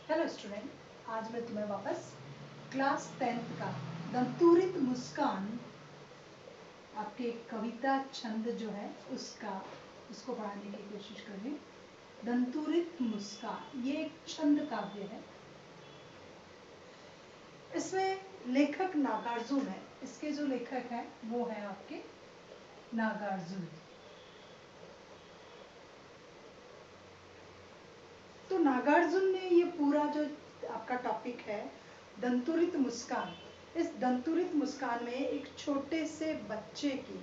Hello student, आज मैं तुम्हें वापस क्लास 10th का दंतुरित मुस्कान आपके कविता छंद जो है उसको पढ़ाने की कोशिश कर रही हूँ। दंतुरित मुस्कान ये एक छंद काव्य है। इसमें लेखक नागार्जुन है। इसके जो लेखक हैं वो है आपके नागार्जुन। तो नागार्जुन ने ये पूरा जो आपका टॉपिक है दंतुरित मुस्कान, इस दंतुरित मुस्कान में एक छोटे से बच्चे की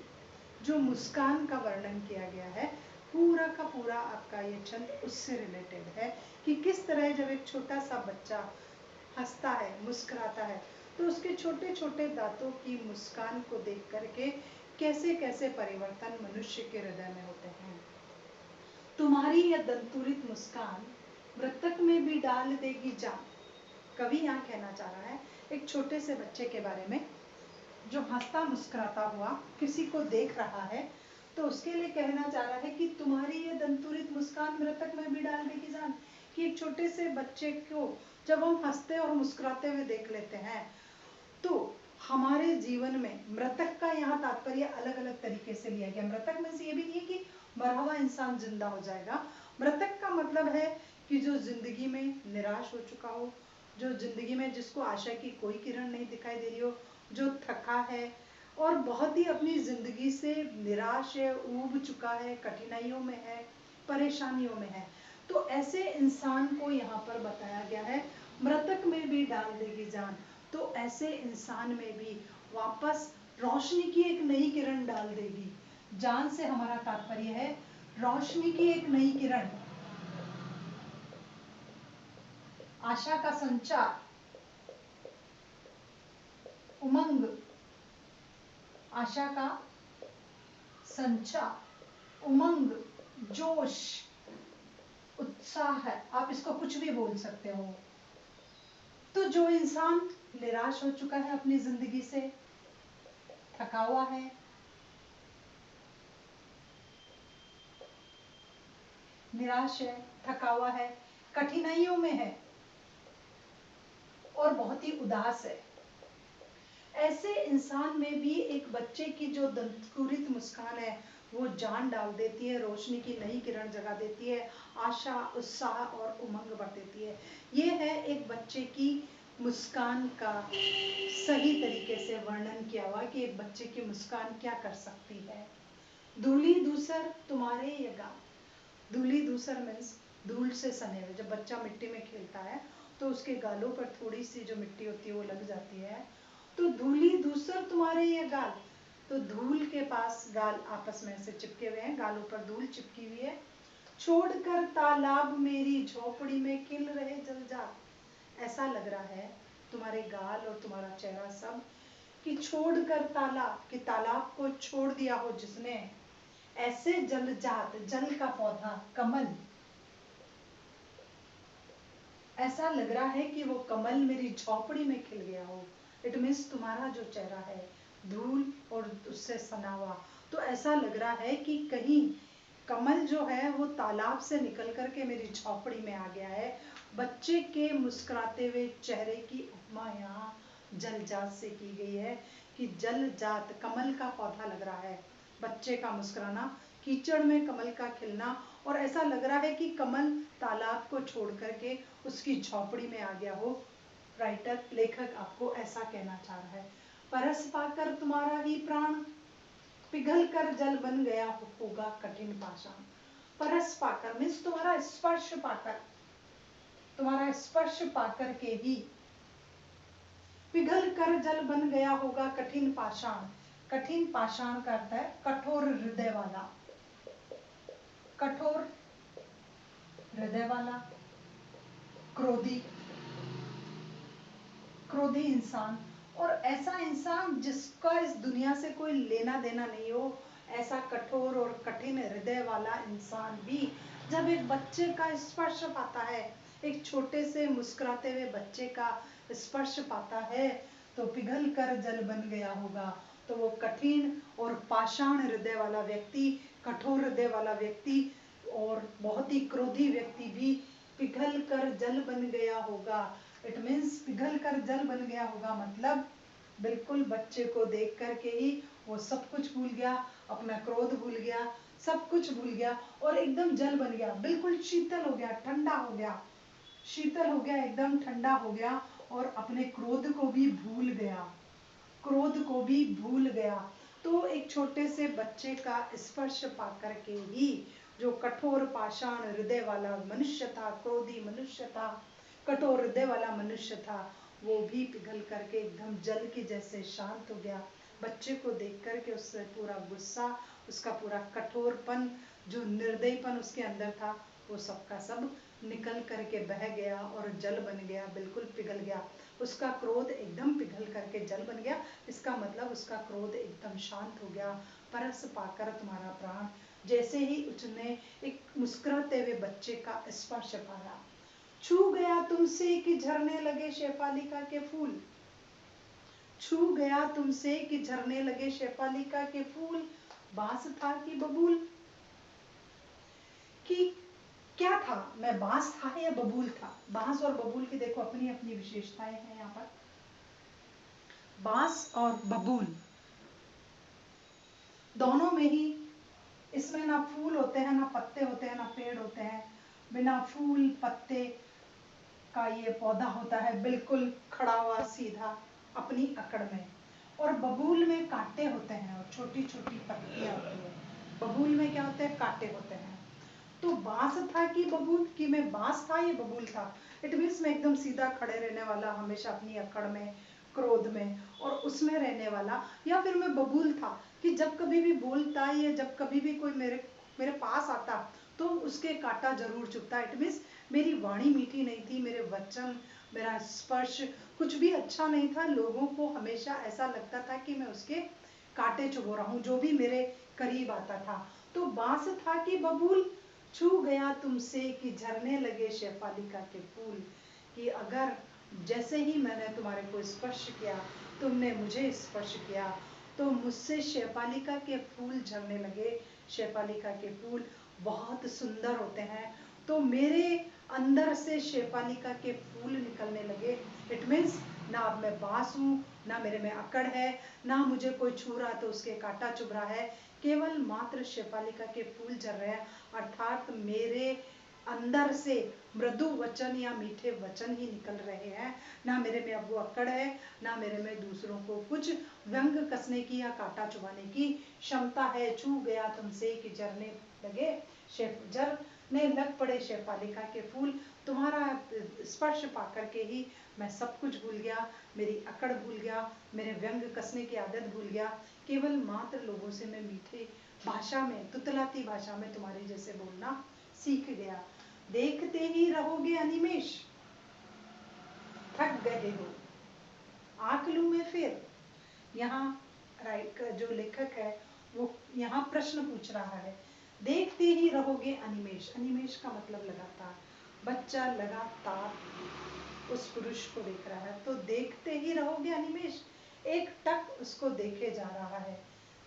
जो मुस्कान का वर्णन किया गया है, पूरा का पूरा आपका ये छंद उससे रिलेटेड है कि किस तरह जब एक छोटा सा बच्चा हंसता है, मुस्कुराता है, तो उसके छोटे छोटे दांतों की मुस्कान को देख करके कैसे कैसे परिवर्तन मनुष्य के हृदय में होते हैं। तुम्हारी यह दंतुरित मुस्कान मृतक में भी डाल देगी जान। कवि यहाँ कहना चाह रहा है एक छोटे से बच्चे के बारे में जो हंसता मुस्कुराता हुआ किसी को देख रहा है, तो उसके लिए कहना चाह रहा है कि तुम्हारी ये दंतुरित मुस्कान मृतक में भी डाल देगी जान। कि एक छोटे से बच्चे को जब हम हंसते और मुस्कुराते हुए देख लेते हैं तो हमारे जीवन में मृतक का यहाँ तात्पर्य अलग अलग तरीके से लिया गया। मृतक में से ये भी नहीं है कि मरा हुआ इंसान जिंदा हो जाएगा। मृतक का मतलब है कि जो जिंदगी में निराश हो चुका हो, जो जिंदगी में जिसको आशा की कोई किरण नहीं दिखाई दे रही हो, जो थका है और बहुत ही अपनी जिंदगी से निराश है, ऊब चुका है, कठिनाइयों में है, परेशानियों में है, तो ऐसे इंसान को यहाँ पर बताया गया है मृतक में भी डाल देगी जान। तो ऐसे इंसान में भी वापस रोशनी की एक नई किरण डाल देगी। जान से हमारा तात्पर्य है रोशनी की एक नई किरण, आशा का संचार, उमंग, आशा का संचार, उमंग, जोश, उत्साह है, आप इसको कुछ भी बोल सकते हो। तो जो इंसान निराश हो चुका है, अपनी जिंदगी से थका हुआ है, निराश है, थका हुआ है, कठिनाइयों में है और बहुत ही उदास है, ऐसे इंसान में भी एक बच्चे की जो दंतुरित मुस्कान है वो जान डाल देती है, रोशनी की नई किरण जगा देती है, आशा, उत्साह और उमंग भर देती है। ये है एक बच्चे की मुस्कान का सही तरीके से वर्णन किया हुआ कि एक बच्चे की मुस्कान क्या कर सकती है। धूली दूसर तुम्हारे ये गाल। धूली दूसर मीन्स धूल से सने हुए। जब बच्चा मिट्टी में खेलता है तो उसके गालों पर थोड़ी सी जो मिट्टी होती है वो लग जाती है, तो धूली दूसर तुम्हारे ये गाल। तो धूल के पास गाल आपस में से चिपके हुए हैं, गालों पर धूल चिपकी हुई है। छोड़कर तालाब मेरी झोपड़ी में खिल रहे जलजात। ऐसा लग रहा है तुम्हारे गाल और तुम्हारा चेहरा सब कि छोड़कर तालाब, कि तालाब को छोड़ दिया हो जिसने, ऐसे जलजात, जल का पौधा, कमल, ऐसा लग रहा है कि वो कमल मेरी झोपड़ी में खिल गया हो। इट मीन्स तुम्हारा जो चेहरा है धूल और उससे सना हुआ, तो ऐसा लग रहा है कि कहीं कमल जो है वो तालाब से निकल करके मेरी झोपड़ी में आ गया है। बच्चे के मुस्कुराते हुए चेहरे की उपमा यहाँ जलजात से की गई है कि जलजात कमल का पौधा लग रहा है बच्चे का मुस्कुराना, कीचड़ में कमल का खिलना, और ऐसा लग रहा है कि कमल तालाब को छोड़ करके उसकी झोपड़ी में आ गया हो। राइटर, लेखक आपको ऐसा कहना चाह रहा है। परस पाकर तुम्हारा ही प्राण पिघल कर जल बन गया होगा कठिन पाषाण। परस पाकर मीन्स तुम्हारा स्पर्श पाकर, तुम्हारा स्पर्श पाकर के ही पिघल कर जल बन गया होगा कठिन पाषाण। कठिन पाषाण का अर्थ है कठोर हृदय वाला, कठोर हृदय वाला, क्रोधी, क्रोधी इंसान, और ऐसा इंसान जिसका इस दुनिया से कोई लेना देना नहीं हो। ऐसा कठोर और कठिन हृदय वाला इंसान भी जब एक बच्चे का स्पर्श पाता है, एक छोटे से मुस्कुराते हुए बच्चे का स्पर्श पाता है, तो पिघल कर जल बन गया होगा। तो वो कठिन और पाषाण हृदय वाला व्यक्ति, कठोर हृदय वाला व्यक्ति और बहुत ही क्रोधी व्यक्ति भी पिघल कर जल बन गया होगा। इट मीन्स पिघल कर जल बन गया होगा, मतलब बिल्कुल बच्चे को देख करके ही वो सब कुछ भूल गया, अपना क्रोध भूल गया, सब कुछ भूल गया और एकदम जल बन गया, बिल्कुल शीतल हो गया, ठंडा हो गया, शीतल हो गया, एकदम ठंडा हो गया और अपने क्रोध को भी भूल गया, क्रोध को भी भूल गया। तो एक छोटे से बच्चे का स्पर्श पाकर के ही जो कठोर पाषाण हृदय वाला मनुष्य था, क्रोधी मनुष्य था, कठोर हृदय वाला मनुष्य था, वो भी पिघल करके एकदम जल के जैसे शांत हो गया। बच्चे को देख करके उससे पूरा गुस्सा, उसका पूरा कठोरपन, जो निर्दयपन उसके अंदर था, वो सबका सब निकल करके बह गया और जल बन गया, बिल्कुल पिघल गया। उसका क्रोध एकदम पिघल करके जल बन गया। इसका मतलब उसका क्रोध एकदम शांत हो गया। परस पाकर तुम्हारा प्राण, जैसे ही उसने एक मुस्कुराते हुए बच्चे का स्पर्श पाया। छू गया तुमसे कि झरने लगे शेफालिका के फूल, छू गया तुमसे कि झरने लगे शेफालिका के फूल, बांस था कि बबूल, कि क्या था, मैं बांस था या बबूल था। बांस और बबूल की देखो अपनी अपनी विशेषताएं हैं यहाँ पर। बांस और बबूल दोनों में ही, इसमें ना फूल होते हैं, ना पत्ते होते हैं, ना पेड़ होते हैं, बिना फूल पत्ते का ये पौधा होता है, बिल्कुल खड़ा हुआ सीधा अपनी अकड़ में। और बबूल में कांटे होते हैं और छोटी छोटी पत्तियां होती है। बबूल में क्या होते हैं, कांटे होते हैं। तो बांस था कि बबूल, कि मैं बांस था या बबूल था। इट मीन्स मैं एकदम सीधा खड़े रहने वाला, हमेशा अपनी अकड़ में, क्रोध में और उसमें रहने वाला, या फिर मैं बबूल था कि जब कभी भी बोलता या जब कभी भी कोई मेरे मेरे पास आता तो उसके कांटा जरूर चुभता। इट मीन्स मेरी वाणी मीठी नहीं थी, मेरे वचन, मेरा स्पर्श कुछ भी अच्छा नहीं था। लोगों को हमेशा ऐसा लगता था कि मैं उसके कांटे चुभो रहा हूँ, जो भी मेरे करीब आता था। तो बांस था कि बबूल, छू गया तुमसे कि झरने लगे शेफालिका के फूल, कि अगर जैसे ही मैंने तुम्हारे को स्पर्श किया, तुमने मुझे स्पर्श किया, तो मुझसे शेफालिका के फूल झरने लगे। शेफालिका के फूल बहुत सुंदर होते हैं, तो मेरे अंदर से शेफालिका के फूल निकलने लगे। इट मीन्स ना अब मैं बांस हूँ, ना मेरे में अकड़ है, ना मुझे कोई छू रहा तो उसके कांटा चुभ रहा है, केवल मात्र शेफालिका के फूल झर रहे हैं। अर्थात मेरे अंदर से मृदु वचन या मीठे वचन ही निकल रहे हैं। ना मेरे में अब वो अकड़ है, ना मेरे में दूसरों को कुछ व्यंग कसने की या कांटा चुभाने की क्षमता है। छू गया तुमसे कि झरने लगे झरने लग पड़े शेफालिका के फूल। तुम्हारा स्पर्श पाकर के ही मैं सब कुछ भूल गया, मेरी अकड़ भूल गया, मेरे व्यंग कसने की आदत भूल गया। केवल मात्र लोगों से मैं मीठे भाषा में, तुतलाती भाषा में तुम्हारे जैसे बोलना सीख गया। देखते ही रहोगे अनिमेष, थक गए हो, आंख लूं मैं फिर। यहाँ राइट जो लेखक है वो यहाँ प्रश्न पूछ रहा है, देखते ही रहोगे अनिमेष। अनिमेष का मतलब लगातार, बच्चा लगातार उस पुरुष को देख रहा है, तो देखते ही रहोगे अनिमेष, एक टक उसको देखे जा रहा है।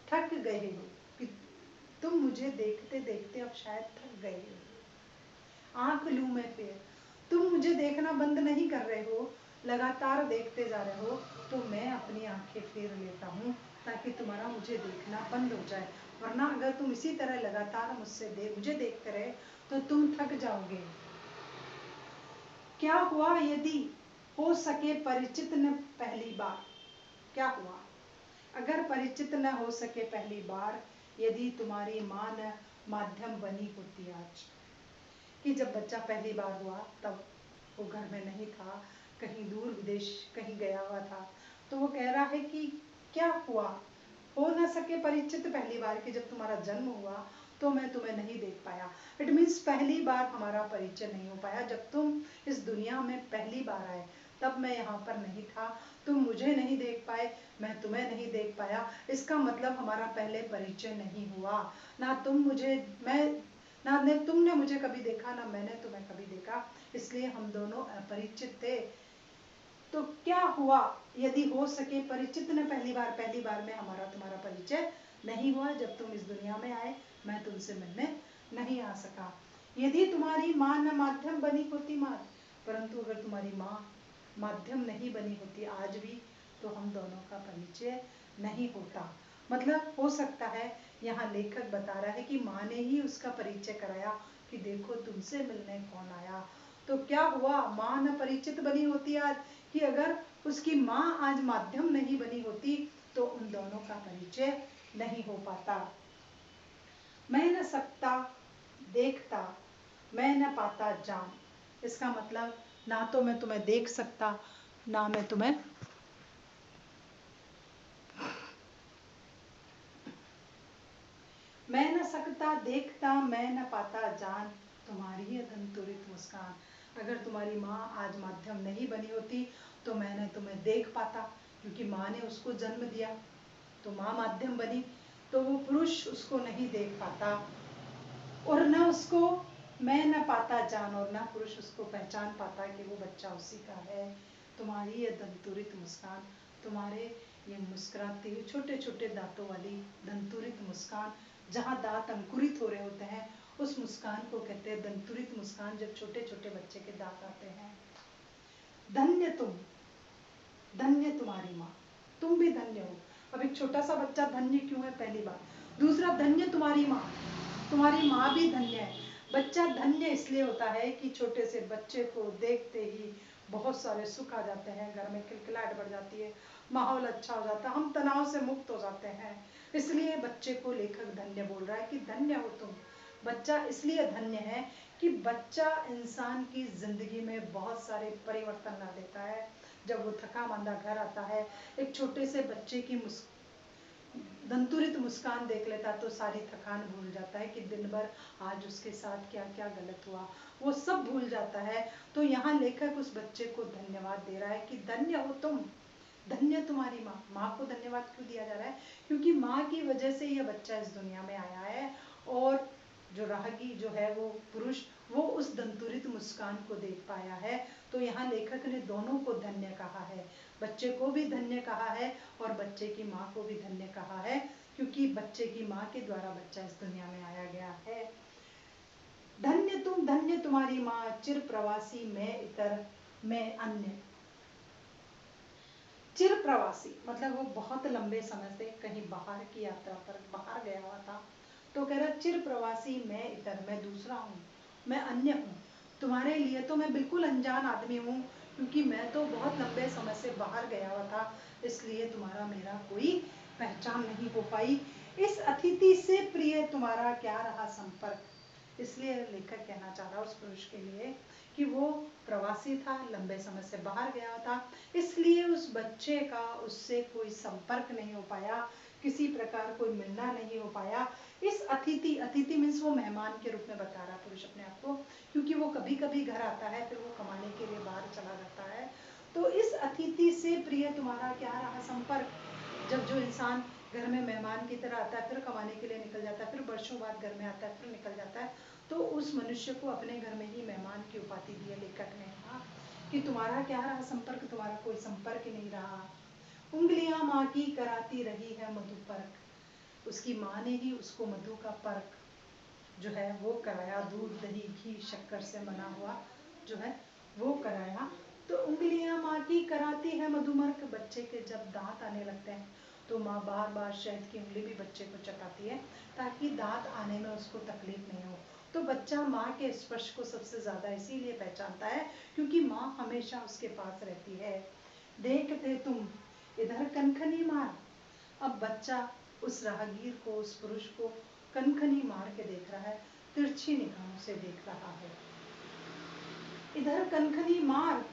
थक गए हो कि तुम मुझे देखते देखते अब शायद थक गए हो। आंख लूं मैं फिर, तुम मुझे देखना बंद नहीं कर रहे हो, लगातार देखते जा रहे हो, तो मैं अपनी आंखें फेर लेता हूँ ताकि तुम्हारा मुझे देखना बंद हो जाए। वरना अगर तुम इसी तरह लगातार मुझे देखते रहे तो तुम थक जाओगे। क्या हुआ यदि हो सके परिचित न पहली बार, क्या हुआ अगर परिचित न हो सके पहली बार, यदि तुम्हारी माँ न माध्यम बनी होती आज। कि जब बच्चा पहली बार हुआ तब वो घर में नहीं था, कहीं दूर विदेश कहीं गया हुआ था, तो वो कह रहा है कि क्या हुआ, हो न सके परिचित पहली बार, कि जब तुम्हारा जन्म हुआ तो मैं तुम्हें नहीं देख पाया। इट मीन्स पहली बार हमारा परिचय नहीं हो पाया। जब तुम इस दुनिया में पहली बार आए तब मैं यहाँ पर नहीं था, तुम मुझे नहीं देख पाए, मैं तुम्हें नहीं देख पाया। इसका मतलब हमारा पहले परिचय नहीं हुआ। ना तुम मुझे मैं ना ने तुमने मुझे कभी देखा, ना मैंने तुम्हें कभी देखा, इसलिए हम दोनों अपरिचित थे। तो क्या हुआ यदि हो सके परिचित न पहली बार में हमारा तुम्हारा परिचय नहीं हुआ। जब तुम इस दुनिया में आए मैं तुमसे मिलने नहीं आ सका। यदि तुम्हारी माँ न माध्यम बनी होती माँ, परंतु अगर तुम्हारी माँ माध्यम नहीं बनी होती आज भी, तो हम दोनों का परिचय नहीं होता। मतलब हो सकता है यहाँ लेखक बता रहा है कि माँ ने ही उसका परिचय कराया कि देखो तुमसे मिलने कौन आया। तो क्या हुआ, माँ न परिचित बनी होती आज, कि अगर उसकी माँ आज माध्यम नहीं बनी होती तो उन दोनों का परिचय नहीं हो पाता। मैं न सकता देखता, मैं न पाता जान। इसका मतलब ना तो मैं तुम्हें देख सकता, ना मैं तुम्हें मैं न सकता देखता, मैं न पाता जान, तुम्हारी है दंतुरित मुस्कान। अगर तुम्हारी माँ आज माध्यम नहीं बनी होती तो मैंने तुम्हें देख पाता, क्योंकि माँ ने उसको जन्म दिया। तो माँ माध्यम बनी तो वो पुरुष उसको नहीं देख पाता, और न उसको मैं न पाता जान, और न पुरुष उसको पहचान पाता कि वो बच्चा उसी का है। तुम्हारी ये दंतुरित मुस्कान, तुम्हारे ये मुस्कुराते हुए छोटे छोटे दांतों वाली दंतुरित मुस्कान, जहाँ दांत अंकुरित हो रहे होते हैं उस मुस्कान को कहते हैं दंतुरित मुस्कान, जब छोटे छोटे बच्चे के दांत आते हैं। धन्य तुम, धन्य तुम्हारी माँ, तुम भी धन्य हो। अब एक छोटा सा बच्चा धन्य क्यों है, पहली बात। दूसरा, धन्य तुम्हारी माँ, तुम्हारी माँ भी धन्य है। बच्चा धन्य इसलिए होता है कि छोटे से बच्चे को देखते ही बहुत सारे सुख आ जाते हैं, घर में खिलखिलाहट बढ़ जाती है, माहौल अच्छा हो जाता है, हम तनाव से मुक्त हो जाते हैं। इसलिए बच्चे को लेखक धन्य बोल रहा है कि धन्य हो तुम। बच्चा इसलिए धन्य है कि बच्चा इंसान की जिंदगी में बहुत सारे परिवर्तन ला देता है। जब वो थका मांदा घर आता है, एक छोटे से बच्चे की दंतुरित मुस्कान देख लेता तो सारी थकान भूल जाता है कि दिन भर आज उसके साथ क्या क्या गलत हुआ, वो सब भूल जाता है। तो यहाँ लेखक उस बच्चे को धन्यवाद दे रहा है कि धन्य हो तुम, धन्य तुम्हारी माँ। माँ को धन्यवाद क्यों दिया जा रहा है, क्योंकि माँ की वजह से यह बच्चा इस दुनिया में आया है। और जो राहगी जो है वो पुरुष, वो उस दंतुरित मुस्कान को देख पाया है। तो यहाँ लेखक ने दोनों को धन्य कहा है, बच्चे को भी धन्य कहा है और बच्चे की माँ को भी धन्य कहा है, क्योंकि बच्चे की माँ के द्वारा बच्चा इस दुनिया में आया गया है। धन्य तुम, धन्य तुम्हारी माँ, चिर प्रवासी मैं इतर मैं अन्य। चिर प्रवासी मतलब वो बहुत लंबे समय से कहीं बाहर की यात्रा पर बाहर गया हुआ था। तो कह रहा चिर प्रवासी मैं इतर, मैं दूसरा हूँ, मैं अन्य हूँ। तुम्हारे लिए तो मैं बिल्कुल अनजान आदमी हूँ, क्योंकि मैं तो बहुत लंबे समय से बाहर गया हुआ था, इसलिए तुम्हारा मेरा कोई पहचान नहीं हो पाई। इस अतिथि से प्रिय तुम्हारा क्या रहा संपर्क। इसलिए लेखक कहना चाह रहा उस पुरुष के लिए कि वो प्रवासी था, लंबे समय से बाहर गया था, इसलिए उस बच्चे का उससे कोई संपर्क नहीं हो पाया, किसी प्रकार कोई मिलना नहीं हो पाया। इस अतिथि, अतिथि मीन्स वो मेहमान के रूप में बता रहा पुरुष अपने आप को, क्योंकि वो कभी कभी घर आता है, फिर वो कमाने के लिए बाहर चला जाता है। तो इस अतिथि से प्रिय तुम्हारा क्या रहा संपर्क। जब जो इंसान घर में मेहमान की तरह आता है, फिर कमाने के लिए निकल जाता है, फिर वर्षों बाद घर में आता है, फिर निकल जाता है, तो उस मनुष्य को अपने घर में ही मेहमान की उपाधि दी है लेखक ने कहा कि तुम्हारा क्या रहा संपर्क, तुम्हारा कोई संपर्क ही नहीं रहा। उंगलियां माँ की कराती रही है मधु पर्क, उसकी माँ ने ही उसको मधु का पर्क जो है वो कराया, दूध दही घी शक्कर से बना हुआ जो है वो कराया। तो उंगलियां माँ की कराती है मधुमर्क, बच्चे के जब दांत आने लगते हैं तो माँ बार बार शहद की उंगली भी बच्चे को चटाती है, ताकि दांत आने में उसको तकलीफ नहीं हो। तो बच्चा माँ के स्पर्श को सबसे ज्यादा इसीलिए पहचानता है क्योंकि माँ हमेशा उसके पास रहती है। देखते तुम इधर कनखनी मार। अब बच्चा उस राहगीर को, उस पुरुष को कनखनी मार के देख रहा है, तिरछी निगाहों से देख रहा है। इधर कनखनी मार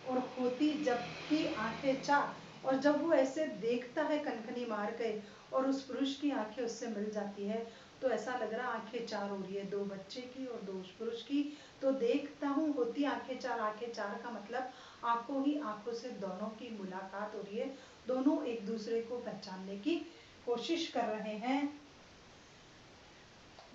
और होती जबकि आंखें चार। और जब वो ऐसे देखता है कनखनी मार के और उस पुरुष की आंखें उससे मिल जाती है, तो ऐसा लग रहा आंखें चार हो रही है, दो बच्चे की और दो उस पुरुष की। तो देखता हूँ होती आंखें चार, आंखें चार का मतलब आंखों ही आंखों से दोनों की मुलाकात हो रही है, दोनों एक दूसरे को पहचानने की कोशिश कर रहे हैं।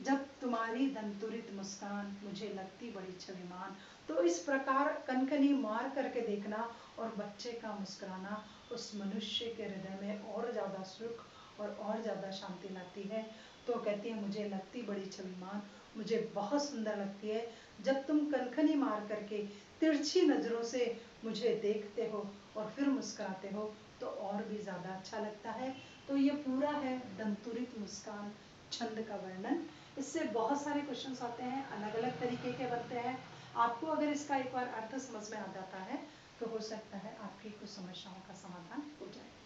जब तुम्हारी दंतुरित मुस्कान मुझे लगती बड़ी छविमान। तो इस प्रकार कनकनी मार करके देखना और बच्चे का मुस्कुराना उस मनुष्य के हृदय में और ज़्यादा सुख और ज़्यादा शांति लाती है। तो कहती है मुझे लगती बड़ी छविमान, मुझे बहुत सुंदर लगती है जब तुम कनखनी मार करके तिरछी नज़रों से मुझे देखते हो और फिर मुस्कुराते हो तो और भी ज़्यादा अच्छा लगता है। तो ये पूरा है दंतुरित मुस्कान छंद का वर्णन। इससे बहुत सारे क्वेश्चंस आते हैं, अलग अलग तरीके के बनते हैं। आपको अगर इसका एक बार अर्थ समझ में आ जाता है तो हो सकता है आपकी कुछ समस्याओं का समाधान हो जाए।